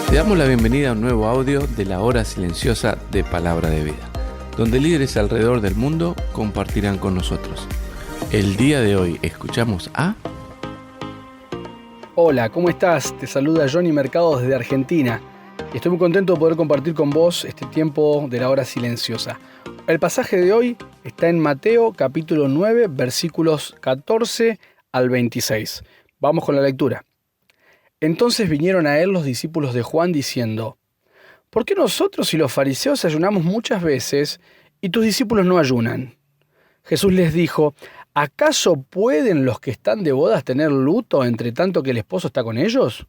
Te damos la bienvenida a un nuevo audio de la hora silenciosa de Palabra de Vida, donde líderes alrededor del mundo compartirán con nosotros. El día de hoy escuchamos a... Hola, ¿cómo estás? Te saluda Johnny Mercado desde Argentina. Estoy muy contento de poder compartir con vos este tiempo de la hora silenciosa. El pasaje de hoy está en Mateo capítulo 9, versículos 14 al 26. Vamos con la lectura. Entonces vinieron a él los discípulos de Juan diciendo: ¿Por qué nosotros y los fariseos ayunamos muchas veces y tus discípulos no ayunan? Jesús les dijo: ¿acaso pueden los que están de bodas tener luto entre tanto que el esposo está con ellos?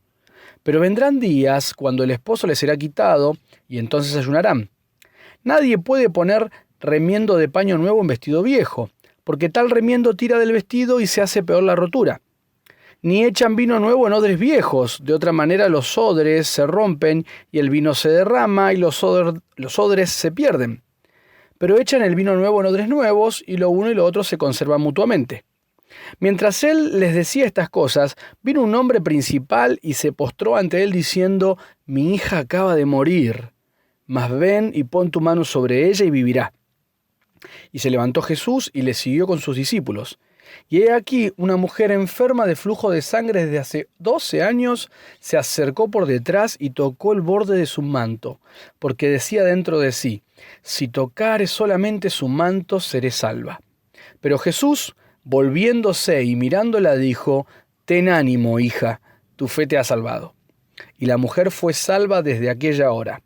Pero vendrán días cuando el esposo les será quitado y entonces ayunarán. Nadie puede poner remiendo de paño nuevo en vestido viejo, porque tal remiendo tira del vestido y se hace peor la rotura. Ni echan vino nuevo en odres viejos, de otra manera los odres se rompen y el vino se derrama y los odres se pierden. Pero echan el vino nuevo en odres nuevos y lo uno y lo otro se conservan mutuamente. Mientras él les decía estas cosas, vino un hombre principal y se postró ante él diciendo: mi hija acaba de morir, mas ven y pon tu mano sobre ella y vivirá. Y se levantó Jesús y le siguió con sus discípulos. Y he aquí una mujer enferma de flujo de sangre desde hace 12 años se acercó por detrás y tocó el borde de su manto, porque decía dentro de sí: si tocare solamente su manto, seré salva. Pero Jesús, volviéndose y mirándola, dijo: ten ánimo, hija, tu fe te ha salvado. Y la mujer fue salva desde aquella hora.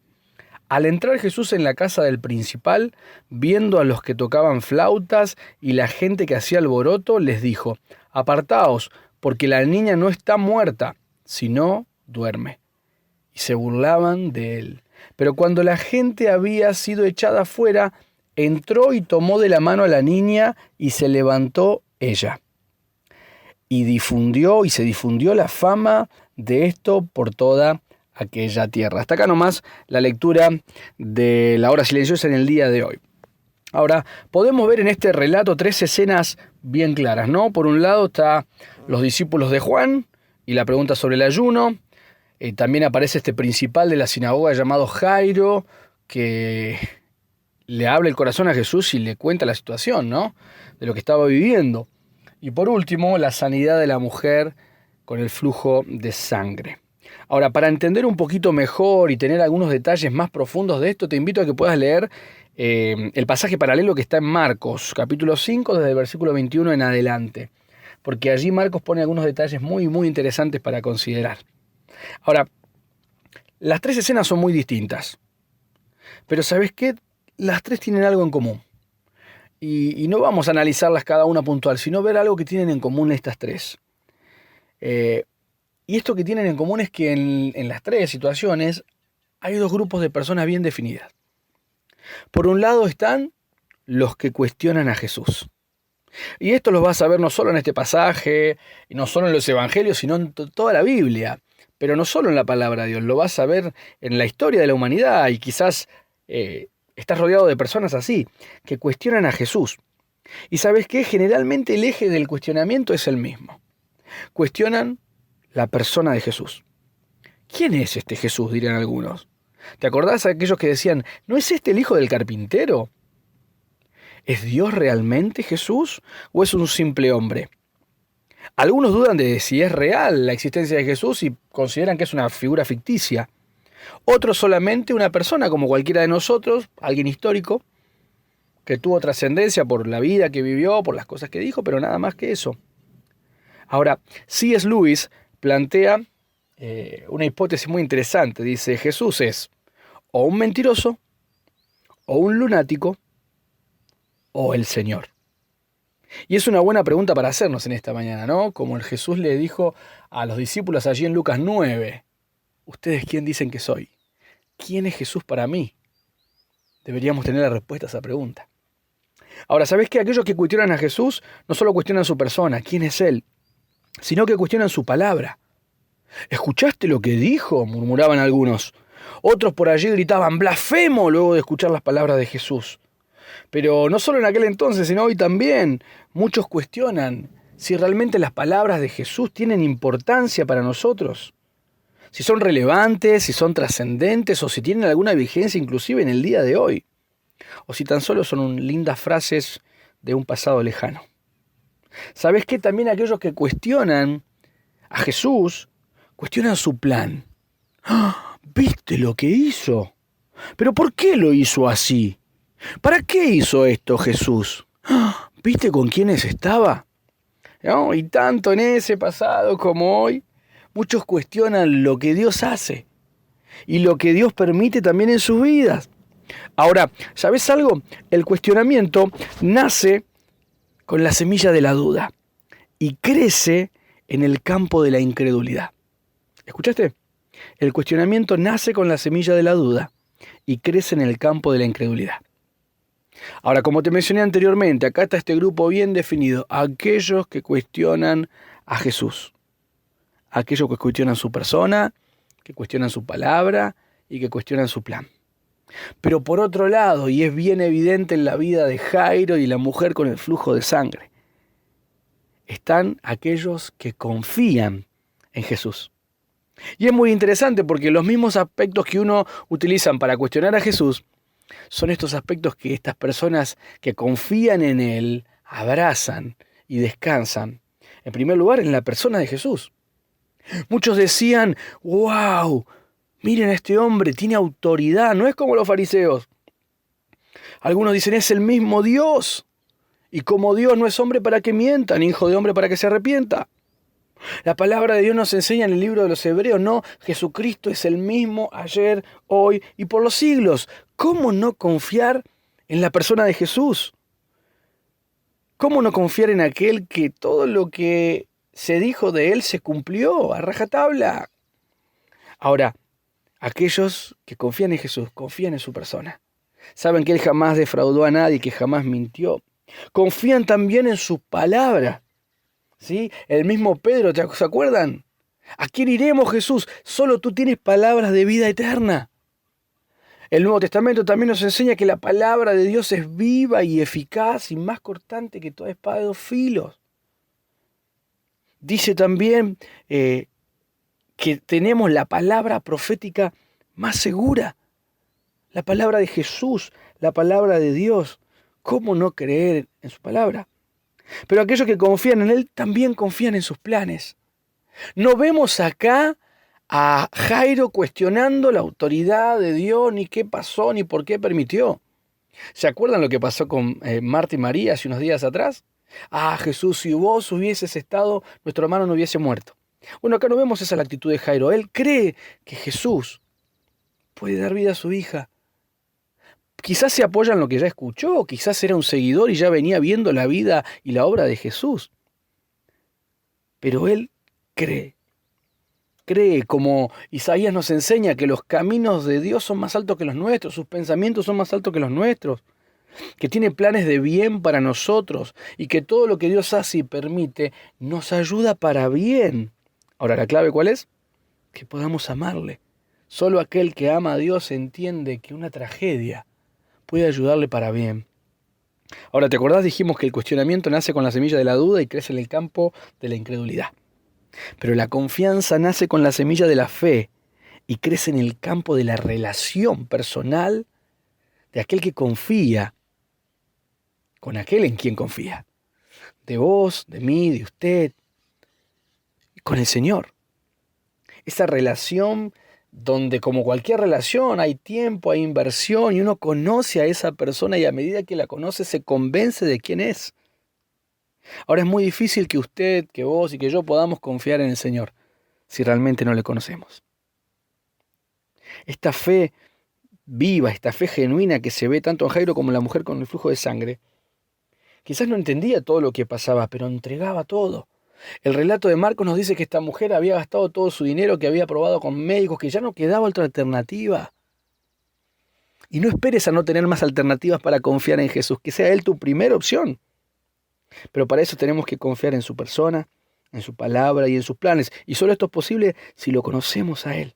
Al entrar Jesús en la casa del principal, viendo a los que tocaban flautas y la gente que hacía alboroto, les dijo: apartaos, porque la niña no está muerta, sino duerme. Y se burlaban de él. Pero cuando la gente había sido echada afuera, entró y tomó de la mano a la niña y se levantó ella. Y se difundió la fama de esto por toda aquella tierra. Hasta acá nomás la lectura de la hora silenciosa en el día de hoy. Ahora, podemos ver en este relato tres escenas bien claras, ¿no? Por un lado está los discípulos de Juan y la pregunta sobre el ayuno. También aparece este principal de la sinagoga llamado Jairo, que le habla el corazón a Jesús y le cuenta la situación, ¿no? De lo que estaba viviendo. Y por último, la sanidad de la mujer con el flujo de sangre. Ahora, para entender un poquito mejor y tener algunos detalles más profundos de esto, te invito a que puedas leer el pasaje paralelo que está en Marcos, capítulo 5, desde el versículo 21 en adelante, porque allí Marcos pone algunos detalles muy, muy interesantes para considerar. Ahora, las tres escenas son muy distintas, pero ¿sabes qué? Las tres tienen algo en común. Y no vamos a analizarlas cada una puntual, sino ver algo que tienen en común estas tres. Y esto que tienen en común es que en las tres situaciones hay dos grupos de personas bien definidas. Por un lado están los que cuestionan a Jesús. Y esto lo vas a ver no solo en este pasaje, y no solo en los evangelios, sino en toda la Biblia. Pero no solo en la palabra de Dios, lo vas a ver en la historia de la humanidad y quizás estás rodeado de personas así, que cuestionan a Jesús. Y ¿sabes qué? Generalmente el eje del cuestionamiento es el mismo. Cuestionan la persona de Jesús. ¿Quién es este Jesús?, dirán algunos. ¿Te acordás de aquellos que decían: ¿no es este el hijo del carpintero? ¿Es Dios realmente Jesús o es un simple hombre? Algunos dudan de si es real la existencia de Jesús y consideran que es una figura ficticia. Otros solamente una persona como cualquiera de nosotros, alguien histórico, que tuvo trascendencia por la vida que vivió, por las cosas que dijo, pero nada más que eso. Ahora, C.S. Lewis plantea una hipótesis muy interesante. Dice: Jesús es o un mentiroso, o un lunático, o el Señor. Y es una buena pregunta para hacernos en esta mañana, ¿no? Como el Jesús le dijo a los discípulos allí en Lucas 9, ¿ustedes quién dicen que soy? ¿Quién es Jesús para mí? Deberíamos tener la respuesta a esa pregunta. Ahora, ¿sabés qué? Aquellos que cuestionan a Jesús no solo cuestionan su persona, quién es Él, sino que cuestionan su palabra. ¿Escuchaste lo que dijo?, murmuraban algunos. Otros por allí gritaban: blasfemo, luego de escuchar las palabras de Jesús. Pero no solo en aquel entonces, sino hoy también, muchos cuestionan si realmente las palabras de Jesús tienen importancia para nosotros. si son relevantes, si son trascendentes o si tienen alguna vigencia inclusive en el día de hoy, o si tan solo son lindas frases de un pasado lejano. ¿Sabes qué? También aquellos que cuestionan a Jesús, cuestionan su plan. ¡Ah! ¿Viste lo que hizo? ¿Pero por qué lo hizo así? ¿Para qué hizo esto Jesús? ¡Ah! ¿Viste con quiénes estaba? ¿No? Y tanto en ese pasado como hoy, muchos cuestionan lo que Dios hace y lo que Dios permite también en sus vidas. Ahora, ¿sabes algo? El cuestionamiento nace con la semilla de la duda y crece en el campo de la incredulidad. ¿Escuchaste? El cuestionamiento nace con la semilla de la duda y crece en el campo de la incredulidad. Ahora, como te mencioné anteriormente, acá está este grupo bien definido, aquellos que cuestionan a Jesús, aquellos que cuestionan su persona, que cuestionan su palabra y que cuestionan su plan. Pero por otro lado, y es bien evidente en la vida de Jairo y la mujer con el flujo de sangre, están aquellos que confían en Jesús. Y es muy interesante porque los mismos aspectos que uno utiliza para cuestionar a Jesús son estos aspectos que estas personas que confían en Él abrazan y descansan. En primer lugar, en la persona de Jesús. Muchos decían, wow, miren a este hombre, tiene autoridad, no es como los fariseos. Algunos dicen, es el mismo Dios. Y como Dios no es hombre para que mienta, ni hijo de hombre para que se arrepienta. La palabra de Dios nos enseña en el libro de los Hebreos, no, Jesucristo es el mismo ayer, hoy y por los siglos. ¿Cómo no confiar en la persona de Jesús? ¿Cómo no confiar en aquel que todo lo que se dijo de él se cumplió a rajatabla? Ahora, aquellos que confían en Jesús, confían en su persona. Saben que Él jamás defraudó a nadie, que jamás mintió. Confían también en su palabra. ¿Sí? El mismo Pedro, ¿se acuerdan? ¿A quién iremos, Jesús? Solo tú tienes palabras de vida eterna. El Nuevo Testamento también nos enseña que la palabra de Dios es viva y eficaz y más cortante que toda espada de 2 filos. Dice también que tenemos la palabra profética más segura. La palabra de Jesús, la palabra de Dios. ¿Cómo no creer en su palabra? Pero aquellos que confían en Él también confían en sus planes. No vemos acá a Jairo cuestionando la autoridad de Dios, ni qué pasó, ni por qué permitió. ¿Se acuerdan lo que pasó con Marta y María hace unos días atrás? Ah, Jesús, si vos hubieses estado, nuestro hermano no hubiese muerto. Bueno, acá no vemos esa la actitud de Jairo. Él cree que Jesús puede dar vida a su hija. Quizás se apoya en lo que ya escuchó, quizás era un seguidor y ya venía viendo la vida y la obra de Jesús. Pero él cree. Cree, como Isaías nos enseña, que los caminos de Dios son más altos que los nuestros, sus pensamientos son más altos que los nuestros, que tiene planes de bien para nosotros y que todo lo que Dios hace y permite nos ayuda para bien. Ahora, ¿la clave cuál es? Que podamos amarle. Solo aquel que ama a Dios entiende que una tragedia puede ayudarle para bien. Ahora, ¿te acordás? Dijimos que el cuestionamiento nace con la semilla de la duda y crece en el campo de la incredulidad. Pero la confianza nace con la semilla de la fe y crece en el campo de la relación personal de aquel que confía con aquel en quien confía. De vos, de mí, de usted, con el Señor. Esa relación donde, como cualquier relación, hay tiempo, hay inversión y uno conoce a esa persona y a medida que la conoce se convence de quién es. Ahora es muy difícil que usted, que vos y que yo podamos confiar en el Señor si realmente no le conocemos. Esta fe viva, esta fe genuina que se ve tanto en Jairo como en la mujer con el flujo de sangre, quizás no entendía todo lo que pasaba, pero entregaba todo. El relato de Marcos nos dice que esta mujer había gastado todo su dinero, que había probado con médicos, que ya no quedaba otra alternativa. Y no esperes a no tener más alternativas para confiar en Jesús, que sea Él tu primera opción. Pero para eso tenemos que confiar en su persona, en su palabra y en sus planes. Y solo esto es posible si lo conocemos a Él.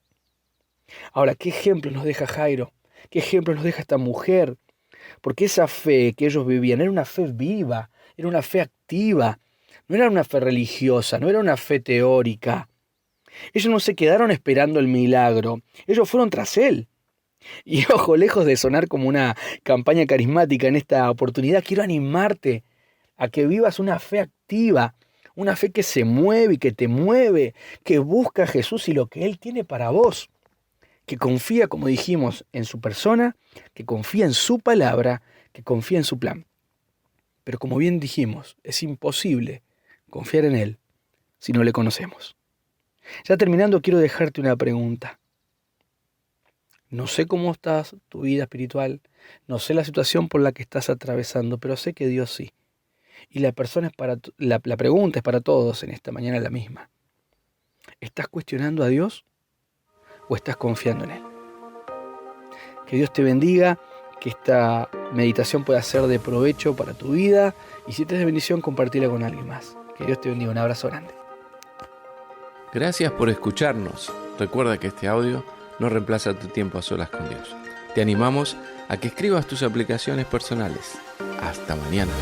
Ahora, ¿qué ejemplo nos deja Jairo? ¿Qué ejemplo nos deja esta mujer? Porque esa fe que ellos vivían era una fe viva, era una fe activa. No era una fe religiosa, no era una fe teórica. Ellos no se quedaron esperando el milagro, ellos fueron tras él. Y ojo, lejos de sonar como una campaña carismática en esta oportunidad, quiero animarte a que vivas una fe activa, una fe que se mueve y que te mueve, que busca a Jesús y lo que Él tiene para vos, que confía, como dijimos, en su persona, que confía en su palabra, que confía en su plan. Pero como bien dijimos, es imposible confiar en Él si no le conocemos. Ya terminando, quiero dejarte una pregunta. No sé cómo estás, tu vida espiritual, no sé la situación por la que estás atravesando, pero sé que Dios sí. Y la pregunta es para todos en esta mañana la misma. ¿Estás cuestionando a Dios o estás confiando en Él? Que Dios te bendiga, que esta meditación pueda ser de provecho para tu vida y si te es de bendición, compartirla con alguien más. Que Dios te bendiga, un abrazo grande. Gracias por escucharnos. Recuerda que este audio no reemplaza tu tiempo a solas con Dios. Te animamos a que escribas tus aplicaciones personales. Hasta mañana.